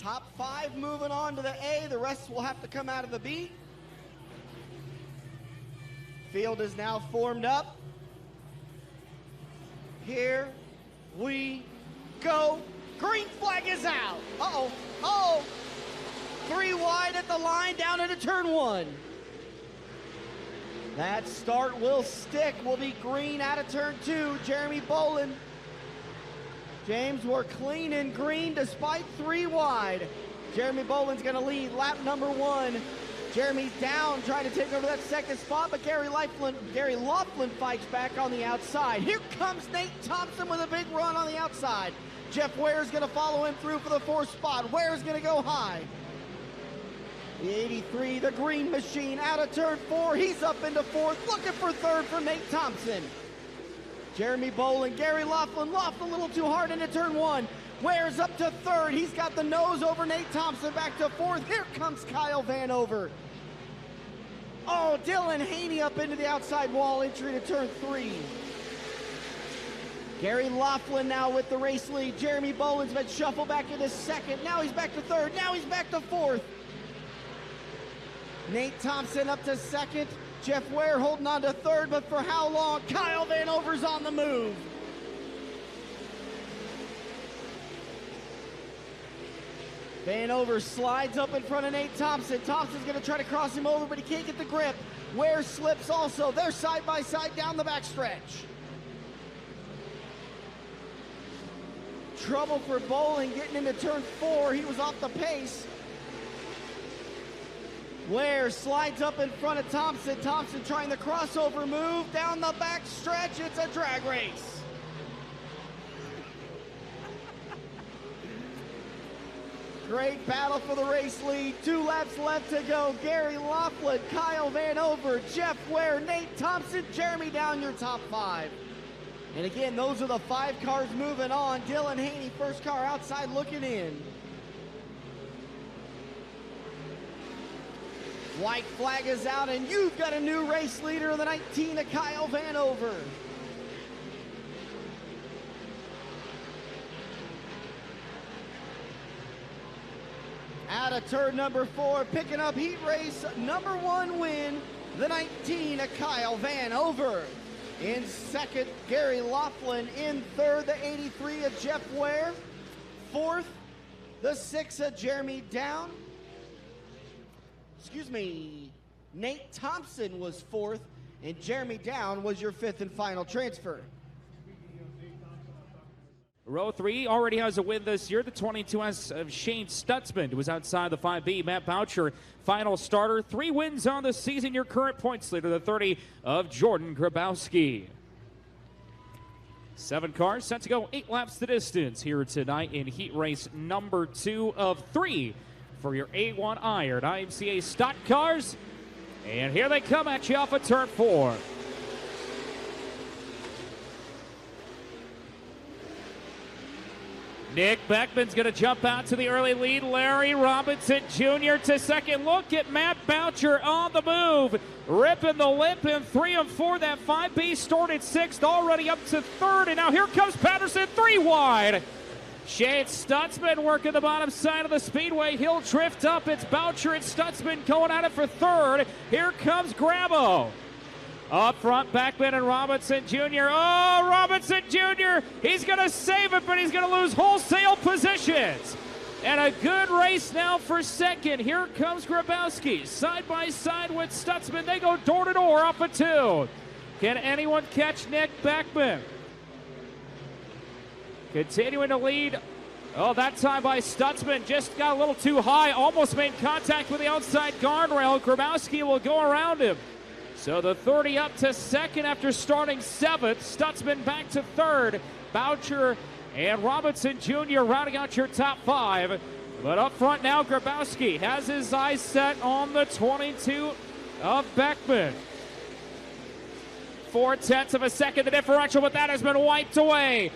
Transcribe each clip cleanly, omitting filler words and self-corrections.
Top 5 moving on to the A. The rest will have to come out of the B. Field is now formed up. Here we go. Green flag is out. Uh-oh. Oh. 3 wide at the line, down into turn 1. That start will stick. Will be green out of turn 2. Jeremy Bolin. James, we're clean and green despite 3 wide. Jeremy Bolin's going to lead lap number 1. Jeremy's down, trying to take over that second spot, but Gary Laughlin fights back on the outside. Here comes Nate Thompson with a big run on the outside. Jeff Ware's going to follow him through for the 4th spot. Ware's going to go high. The 83, the green machine, out of turn 4. He's up into 4th, looking for 3rd for Nate Thompson. Jeremy Bolin, Gary Laughlin a little too hard into turn 1. Ware's up to 3rd. He's got the nose over Nate Thompson, back to 4th. Here comes Kyle Vanover. Oh, Dylan Haney up into the outside wall, entry to turn 3. Gary Laughlin now with the race lead. Jeremy Bolin's been shuffled back into 2nd. Now he's back to 3rd. Now he's back to 4th. Nate Thompson up to 2nd. Jeff Ware holding on to 3rd, but for how long? Kyle Vanover's on the move. Vanover slides up in front of Nate Thompson. Thompson's going to try to cross him over, but he can't get the grip. Ware slips also. They're side by side down the backstretch. Trouble for Bolin getting into turn 4. He was off the pace. Ware slides up in front of Thompson. Thompson trying the crossover move down the backstretch. It's a drag race. Great battle for the race lead. 2 laps left to go. Gary Laughlin, Kyle Vanover, Jeff Ware, Nate Thompson, Jeremy down your top 5. And again, those are the 5 cars moving on. Dylan Haney, first car outside looking in. White flag is out, and you've got a new race leader, the 19, Kyle Vanover. Out of turn number 4, picking up heat race number 1 win, the 19, Kyle Vanover. In 2nd, Gary Laughlin. In 3rd, the 83 of Jeff Ware. 4th, the 6 of Jeremy Down. Nate Thompson was 4th, and Jeremy Down was your 5th and final transfer. Row 3 already has a win this year. The 22S of Shane Stutzman was outside the 5B. Matt Boucher, final starter. 3 wins on the season. Your current points leader, the 30 of Jordan Grabowski. 7 cars set to go 8 laps the distance here tonight in heat race number 2 of 3 for your A1 Iron IMCA Stock Cars. And here they come at you off of turn 4. Nick Beckman's going to jump out to the early lead. Larry Robinson Jr. to second. Look at Matt Boucher on the move. Ripping the lip in 3 and 4. That 5B started 6th, already up to 3rd. And now here comes Patterson, 3 wide. Shane Stutzman working the bottom side of the speedway. He'll drift up. It's Boucher and Stutzman going at it for 3rd. Here comes Grabo. Up front, Beckman and Robinson Jr. Oh, Robinson Jr., he's going to save it, but he's going to lose wholesale positions. And a good race now for 2nd. Here comes Grabowski, side by side with Stutzman. They go door to door up a 2. Can anyone catch Nick Beckman? Continuing to lead. Oh, that time by Stutzman just got a little too high, almost made contact with the outside guardrail. Grabowski will go around him. So the 30 up to 2nd after starting 7th. Stutzman back to 3rd. Boucher and Robinson Jr. rounding out your top 5. But up front now, Grabowski has his eyes set on the 22 of Beckman. 4/10 of a second, the differential, but that has been wiped away.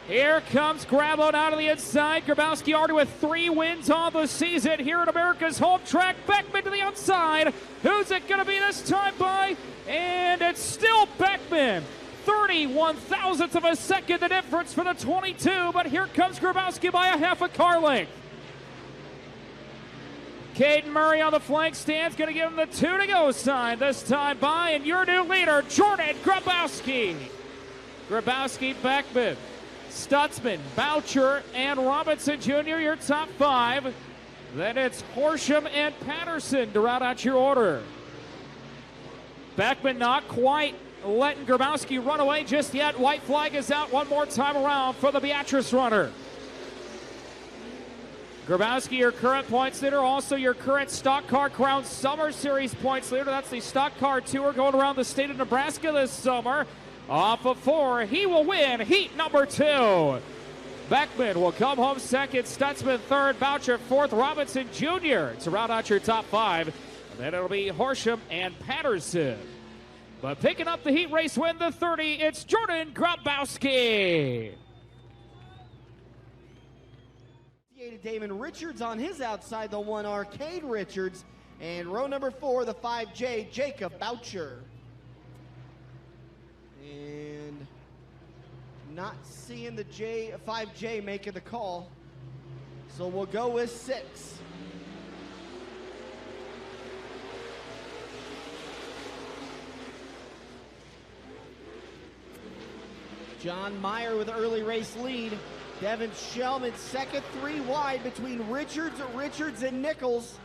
Here comes Grabo down to the inside. Grabowski already with 3 wins on the season here at America's home track. Beckman to the outside. Who's it going to be this time by? And it's still Beckman. 31 thousandths of a second the difference for the 22, but here comes Grabowski by a half a car length. Caden Murray on the flank stands, going to give him the 2 to go sign, this time by, and your new leader, Jordan Grabowski. Grabowski, Beckman, Stutzman, Boucher, and Robinson Jr., your top 5. Then it's Horsham and Patterson to round out your order. Beckman not quite letting Grabowski run away just yet. White flag is out one more time around for the Beatrice runner. Grabowski, your current points leader, also your current Stock Car Crown Summer Series points leader. That's the Stock Car Tour going around the state of Nebraska this summer. Off of 4, he will win heat number 2. Beckman will come home second, Stutzman third, Boucher fourth, Robinson Jr. to round out your top 5. And then it'll be Horsham and Patterson. But picking up the heat race win, the 30, it's Jordan Grabowski. Damon Richards on his outside, the 1 Arcade Richards. And row number 4, the 5J, Jacob Boucher. And not seeing the 5J making the call. So we'll go with 6. John Meyer with early race lead. Devin Shelm in second, 3 wide between Richards, and Nichols.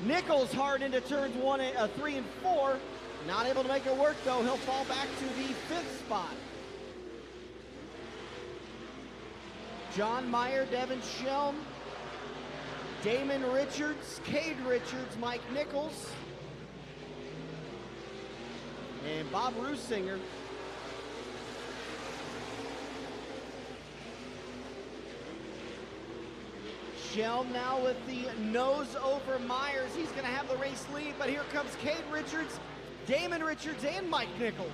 Nichols hard into turns 3 and 4. Not able to make it work though. He'll fall back to the 5th spot. John Meyer, Devin Shelm, Damon Richards, Cade Richards, Mike Nichols, and Bob Rusinger. Shelm now with the nose over Myers. He's going to have the race lead, but here comes Cade Richards, Damon Richards, and Mike Nichols.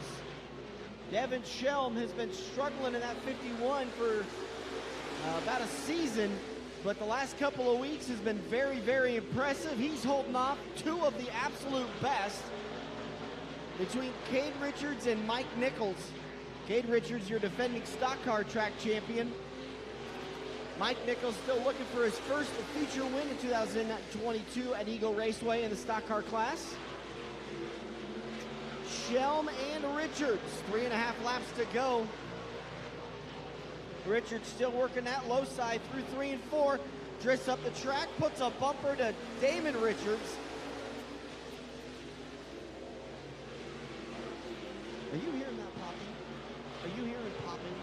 Devin Shelm has been struggling in that 51 for about a season, but the last couple of weeks has been very, very impressive. He's holding off 2 of the absolute best between Cade Richards and Mike Nichols. Cade Richards, your defending stock car track champion. Mike Nichols still looking for his first feature win in 2022 at Eagle Raceway in the stock car class. Shelm and Richards, 3.5 laps to go. Richards still working that low side through 3 and 4. Drifts up the track, puts a bumper to Damon Richards. Are you hearing that popping? Are you hearing popping?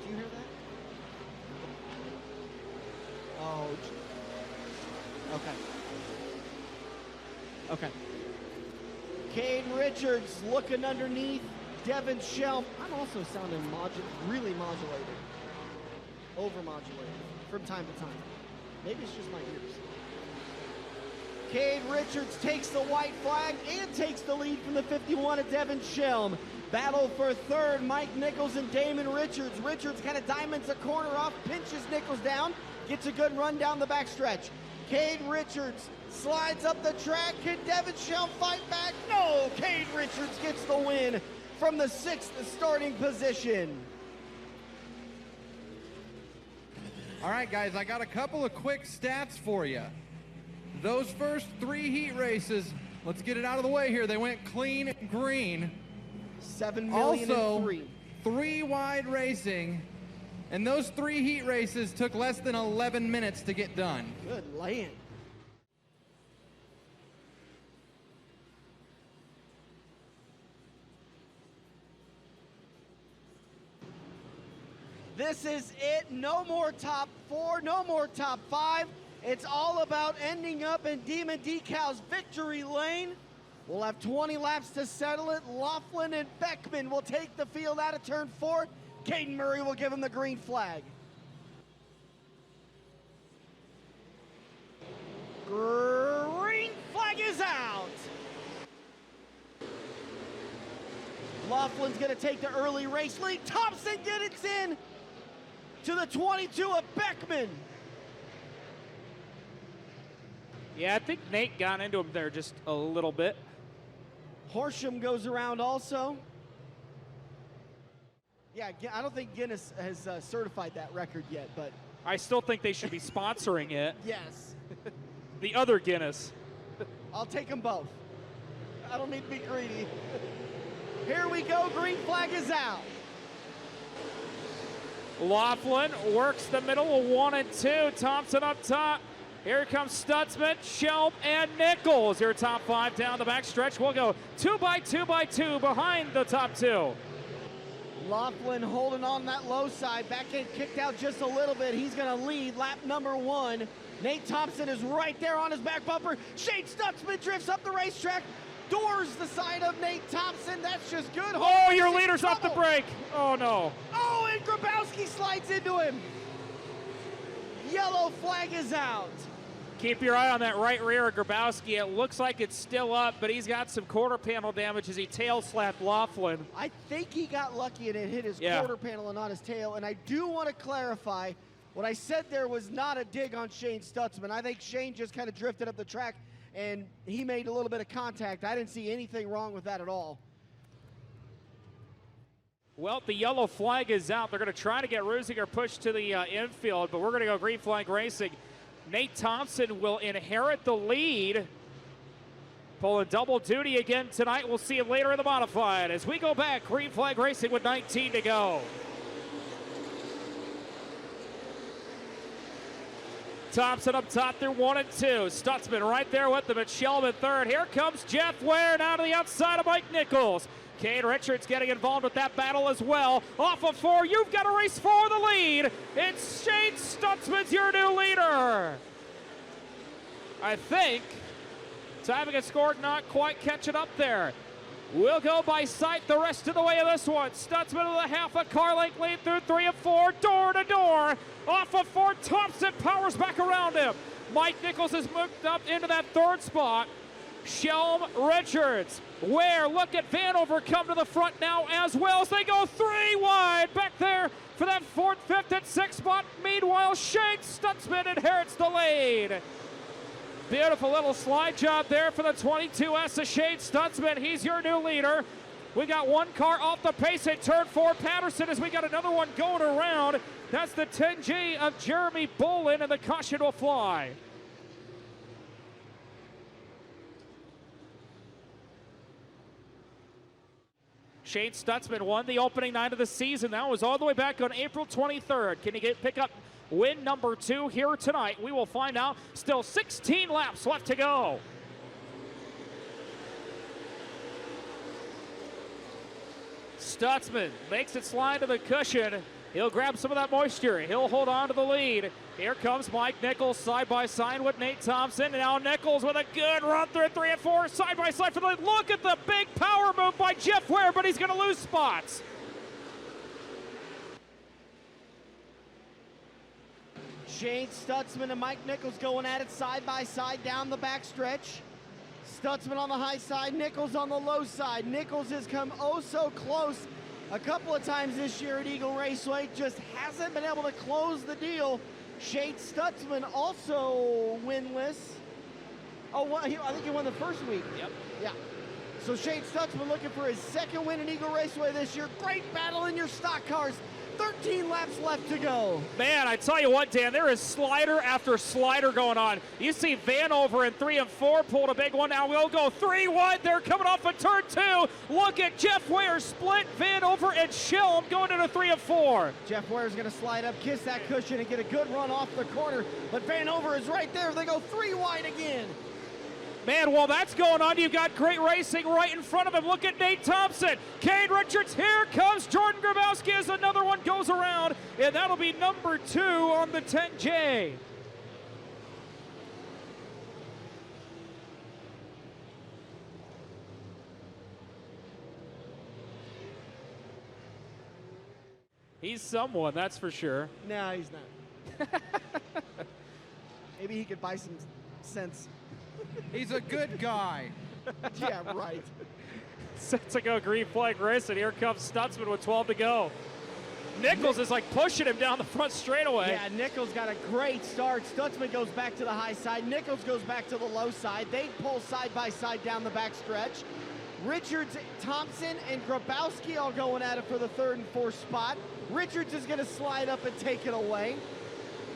Do you hear that? Oh, okay. Okay. Cade Richards looking underneath Devin Shelm. I'm also sounding really modulated. Over-modulated from time to time. Maybe it's just my ears. Cade Richards takes the white flag and takes the lead from the 51 of Devin Shelm. Battle for third, Mike Nichols and Damon Richards. Richards kind of diamonds a corner off, pinches Nichols down, gets a good run down the backstretch. Cade Richards slides up the track. Can Devin Shelm fight back? No, Cade Richards gets the win from the 6th starting position. All right, guys, I got a couple of quick stats for you. Those first 3 heat races, let's get it out of the way here. They went clean and green. 7 million also, and 3. 3 wide racing, and those 3 heat races took less than 11 minutes to get done. Good land. This is it. No more top 4, no more top 5. It's all about ending up in Demon Decal's victory lane. We'll have 20 laps to settle it. Laughlin and Beckman will take the field out of turn 4. Caden Murray will give him the green flag. Green flag is out. Laughlin's gonna take the early race lead. Thompson gets in to the 22 of Beckman. Yeah, I think Nate got into him there just a little bit. Horsham goes around also. Yeah, I don't think Guinness has certified that record yet, but I still think they should be sponsoring it. Yes. The other Guinness. I'll take them both. I don't need to be greedy. Here we go, green flag is out. Laughlin works the middle of 1 and 2. Thompson up top. Here comes Stutzman, Shelb, and Nichols. Your top 5 down the back stretch. We'll go 2 by 2 by 2 behind the top 2. Laughlin holding on that low side. Back end kicked out just a little bit. He's going to lead lap number 1. Nate Thompson is right there on his back bumper. Shane Stutzman drifts up the racetrack. Doors the side of Nate Thompson. That's just good. Oh, your leader's off the brake. Oh, no. Oh, and Grabowski slides into him. Yellow flag is out. Keep your eye on that right rear of Grabowski. It looks like it's still up, but he's got some quarter panel damage as he tail slapped Laughlin. I think he got lucky and it hit his quarter panel and not his tail. And I do want to clarify, what I said there was not a dig on Shane Stutzman. I think Shane just kind of drifted up the track and he made a little bit of contact. I didn't see anything wrong with that at all. Well, the yellow flag is out. They're going to try to get Rusiger pushed to the infield, but we're going to go green flag racing. Nate Thompson will inherit the lead. Pulling double duty again tonight. We'll see him later in the modified as we go back. Green flag racing with 19 to go. Thompson up top through 1 and 2. Stutzman right there with them at Shelb in third. Here comes Jeff Ware down to the outside of Mike Nichols. Kane Richards getting involved with that battle as well. Off of 4, you've got a race for the lead. It's Shane Stutzman's your new leader. I think timing and score not quite catching up there. We'll go by sight the rest of the way of this one. Stutzman with a half a car length lead through 3 of 4, door to door. Off of 4, Thompson powers back around him. Mike Nichols has moved up into that 3rd spot. Shelm Richards, Ware, look at Vanover come to the front now as well as they go 3 wide back there for that 4th, 5th, and 6th spot. Meanwhile, Shane Stutzman inherits the lead. Beautiful little slide job there for the 22S of Shane Stutzman. He's your new leader. We got 1 car off the pace at turn 4, Patterson, as we got another one going around. That's the 10G of Jeremy Bolin, and the caution will fly. Shane Stutzman won the opening night of the season. That was all the way back on April 23rd. Can he pick up win number 2 here tonight? We will find out. Still 16 laps left to go. Stutzman makes it slide to the cushion. He'll grab some of that moisture. He'll hold on to the lead. Here comes Mike Nichols side by side with Nate Thompson. And now Nichols with a good run through 3 and 4 side by side for the lead. Look at the big power move by Jeff Ware, but he's going to lose spots. Shane Stutzman and Mike Nichols going at it side by side down the backstretch. Stutzman on the high side, Nichols on the low side. Nichols has come oh so close a couple of times this year at Eagle Raceway, just hasn't been able to close the deal. Shane Stutzman also winless. Oh, well, I think he won the first week. Yep. Yeah. So Shane Stutzman looking for his 2nd win in Eagle Raceway this year. Great battle in your stock cars. 13 laps left to go. Man, I tell you what, Dan, there is slider after slider going on. You see Vanover in 3 and 4 pulled a big one. Now we'll go 3 wide. They're coming off of turn 2. Look at Jeff Ware split Vanover and Shelm going into 3 and 4. Jeff Ware's going to slide up, kiss that cushion, and get a good run off the corner. But Vanover is right there. They go 3 wide again. Man, while that's going on, you've got great racing right in front of him. Look at Nate Thompson. Kane Richards, here comes Jordan Grabowski as another one goes around, and that'll be number 2 on the 10J. He's someone, that's for sure. No, he's not. Maybe he could buy some sense. He's a good guy. Yeah, right. Set to go green flag race, and here comes Stutzman with 12 to go. Nichols is like pushing him down the front straightaway. Yeah, Nichols got a great start. Stutzman goes back to the high side. Nichols goes back to the low side. They pull side by side down the back stretch. Richards, Thompson, and Grabowski all going at it for the 3rd and 4th spot. Richards is going to slide up and take it away.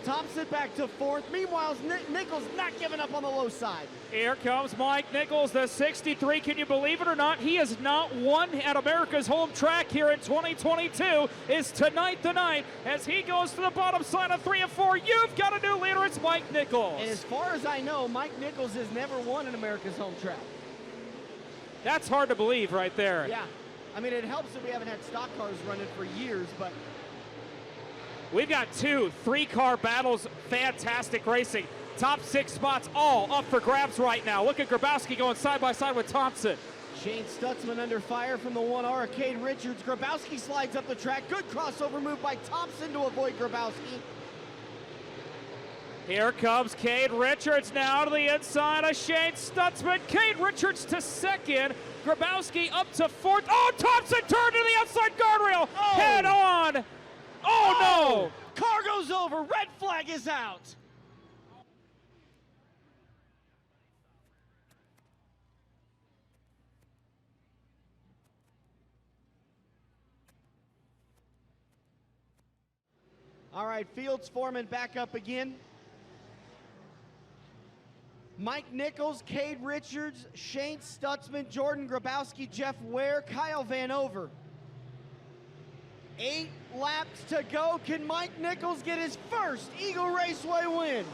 Thompson back to fourth. Meanwhile, Nichols not giving up on the low side. Here comes Mike Nichols, the 63. Can you believe it or not? He has not won at America's home track here in 2022. Is tonight the night as he goes to the bottom side of 3 and 4. You've got a new leader. It's Mike Nichols. And as far as I know, Mike Nichols has never won at America's home track. That's hard to believe right there. Yeah. I mean, it helps that we haven't had stock cars running for years, but we've got 2 3-car battles. Fantastic racing. Top 6 spots all up for grabs right now. Look at Grabowski going side by side with Thompson. Shane Stutzman under fire from the 1R. Cade Richards. Grabowski slides up the track. Good crossover move by Thompson to avoid Grabowski. Here comes Cade Richards now to the inside of Shane Stutzman. Cade Richards to second. Grabowski up to fourth. Oh, Thompson turned to the outside guardrail. Oh. Head on. Oh, no. Car goes over. Red flag is out. All right, Fields Foreman back up again. Mike Nichols, Cade Richards, Shane Stutzman, Jordan Grabowski, Jeff Ware, Kyle Vanover. 8 laps to go. Can Mike Nichols get his first Eagle Raceway win?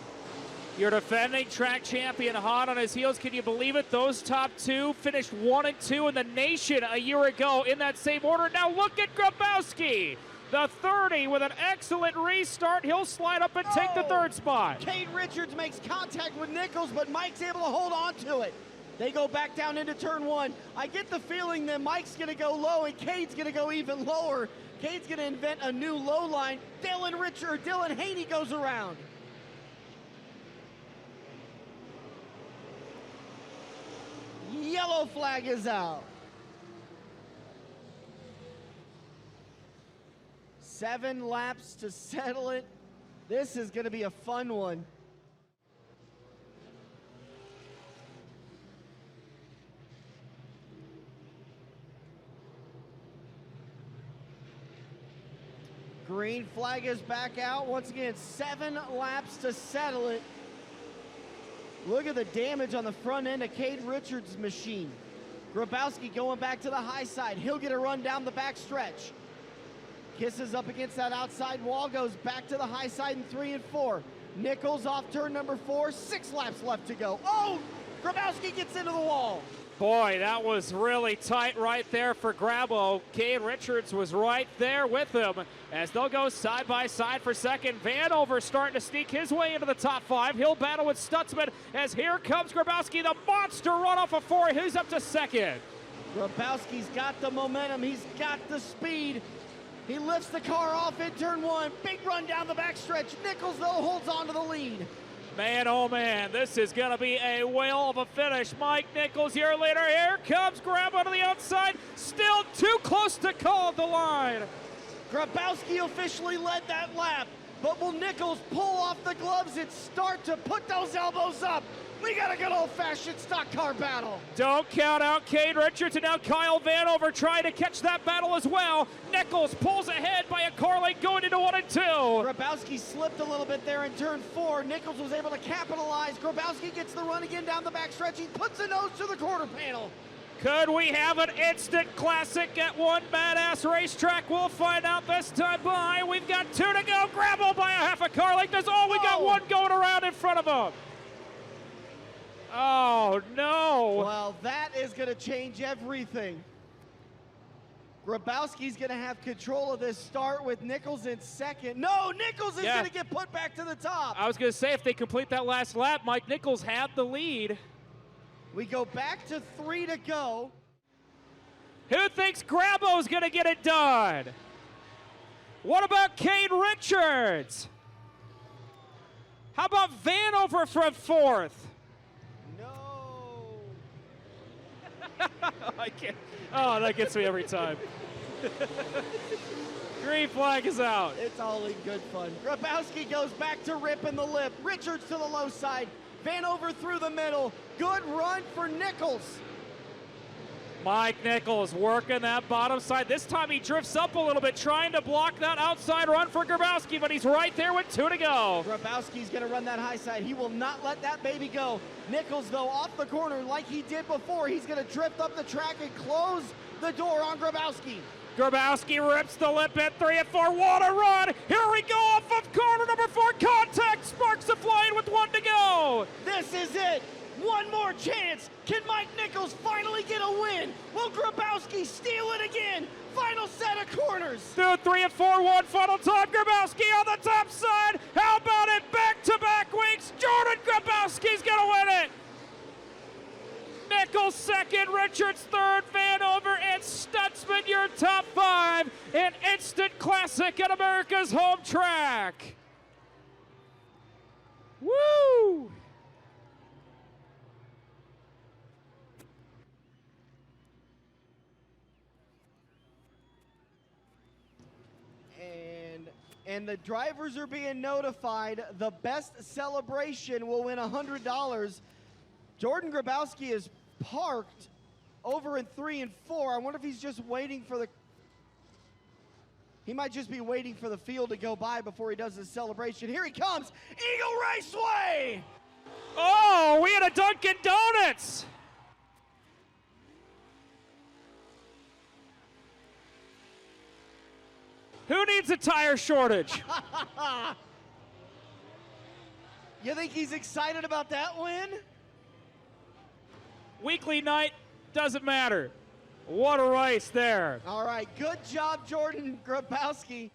Your defending track champion hot on his heels. Can you believe it? Those top 2 finished 1 and 2 in the nation a year ago in that same order. Now look at Grabowski. The 30 with an excellent restart. He'll slide up and take the 3rd spot. Cade Richards makes contact with Nichols, but Mike's able to hold on to it. They go back down into turn 1. I get the feeling that Mike's going to go low and Cade's going to go even lower. Cade's going to invent a new low line. Dylan Haney goes around. Yellow flag is out. 7 laps to settle it. This is going to be a fun one. Green flag is back out. Once again, 7 laps to settle it. Look at the damage on the front end of Cade Richards' machine. Grabowski going back to the high side. He'll get a run down the back stretch. Kisses up against that outside wall, goes back to the high side in 3 and 4. Nichols off turn number 4, 6 laps left to go. Oh, Grabowski gets into the wall. Boy, that was really tight right there for Grabo. Cade Richards was right there with him as they'll go side by side for second. Vanover starting to sneak his way into the top 5. He'll battle with Stutzman as here comes Grabowski, the monster run off of 4. He's up to second. Grabowski's got the momentum. He's got the speed. He lifts the car off in turn 1. Big run down the backstretch. Nichols, though, holds on to the lead. Man, oh man, this is going to be a whale of a finish. Mike Nichols, your leader. Here comes Grabo to the outside. Still too close to call the line. Grabowski officially led that lap. But will Nichols pull off the gloves and start to put those elbows up? We got a good old-fashioned stock car battle. Don't count out Cade Richards, and now Kyle Vanover trying to catch that battle as well. Nichols pulls ahead by a car length going into 1 and 2. Grabowski slipped a little bit there in turn 4. Nichols was able to capitalize. Grabowski gets the run again down the backstretch. He puts a nose to the quarter panel. Could we have an instant classic at one badass racetrack? We'll find out this time by. We've got 2 to go. Grabo by a half a car length. We got 1 going around in front of him. Oh, no. Well, that is going to change everything. Grabowski's going to have control of this start with Nichols in second. No, Nichols is going to get put back to the top. I was going to say, if they complete that last lap, Mike Nichols had the lead. We go back to 3 to go. Who thinks Grabo's going to get it done? What about Cade Richards? How about Vanover from 4th? I can't. Oh, that gets me every time. Green flag is out. It's all in good fun. Grabowski goes back to ripping the lip. Richards to the low side. Vanover through the middle. Good run for Nichols. Mike Nichols working that bottom side. This time he drifts up a little bit, trying to block that outside run for Grabowski, but he's right there with 2 to go. Grabowski's going to run that high side. He will not let that baby go. Nichols, though, off the corner like he did before. He's going to drift up the track and close the door on Grabowski. Grabowski rips the lip at 3 and 4. What a run! Here we go off of corner number 4. Contact. Sparks are flying with 1 to go. This is it. One more chance. Can Mike Nichols finally get a win? Will Grabowski steal it again? Final set of corners. Through 3 and 4, 1 final time. Grabowski on the top side. How about it? Back-to-back weeks. Jordan Grabowski's going to win it. Nichols second, Richards third, Vanover and Stutzman your top 5. An instant classic at America's home track. Woo! And the drivers are being notified. The best celebration will win $100. Jordan Grabowski is parked over in 3 and 4. I wonder if he's just waiting for the... He might just be waiting for the field to go by before he does his celebration. Here he comes, Eagle Raceway! Oh, we had a Dunkin' Donuts! Who needs a tire shortage? You think he's excited about that win? Weekly night, doesn't matter. What a race there. All right, good job, Jordan Grabowski.